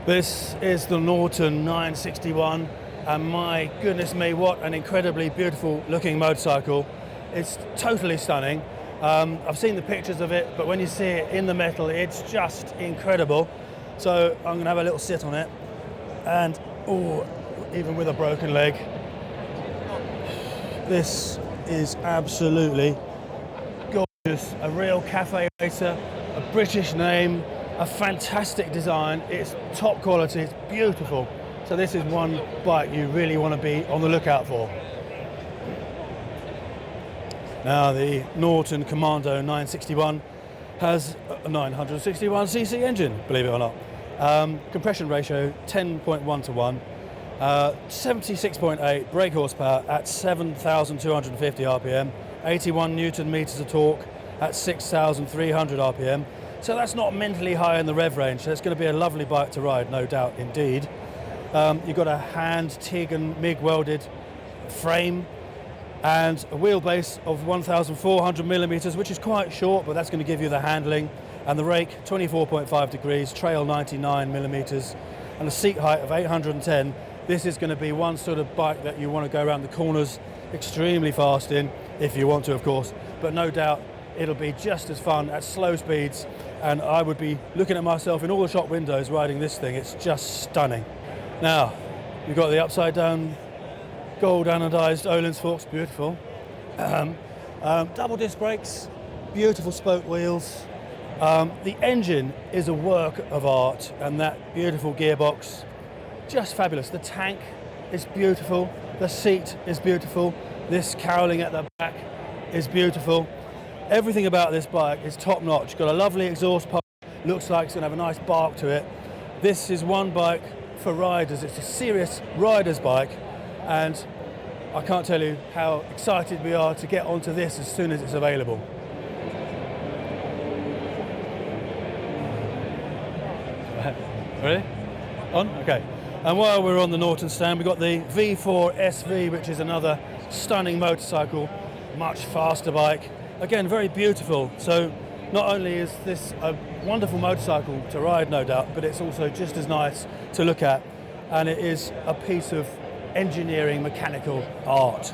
This is the Norton 961, and my goodness me, what an incredibly beautiful looking motorcycle. It's totally stunning. I've seen the pictures of it, but when you see it in the metal, it's just incredible. So I'm gonna have a little sit on it, and oh, even with a broken leg, this is absolutely gorgeous. A real cafe racer, a British name, a fantastic design. It's top quality, it's beautiful. So this is one bike you really want to be on the lookout for. Now the Norton Commando 961 has a 961cc engine, believe it or not. Compression ratio 10.1 to 1. 76.8 brake horsepower at 7,250 RPM, 81 Newton meters of torque at 6,300 RPM. So that's not mentally high in the rev range. So it's going to be a lovely bike to ride, no doubt indeed. You've got a hand TIG and MIG welded frame and a wheelbase of 1,400 millimeters, which is quite short, but that's going to give you the handling. And the rake, 24.5 degrees, trail 99 millimeters, and a seat height of 810. This is going to be one sort of bike that you want to go around the corners extremely fast in, if you want to, of course, but no doubt it'll be just as fun at slow speeds, and I would be looking at myself in all the shop windows riding this thing. It's just stunning. Now, you've got the upside down gold anodized Öhlins forks, beautiful. Double disc brakes, beautiful spoke wheels. The engine is a work of art, and that beautiful gearbox, just fabulous. The tank is beautiful, the seat is beautiful, this cowling at the back is beautiful. Everything about this bike is top notch. Got a lovely exhaust pipe, looks like it's going to have a nice bark to it. This is one bike for riders. It's a serious rider's bike, and I can't tell you how excited we are to get onto this as soon as it's available. Ready? On? Okay. And while we're on the Norton stand, we've got the V4 SV, which is another stunning motorcycle, much faster bike. Again, very beautiful. So not only is this a wonderful motorcycle to ride, no doubt, but it's also just as nice to look at, and it is a piece of engineering mechanical art.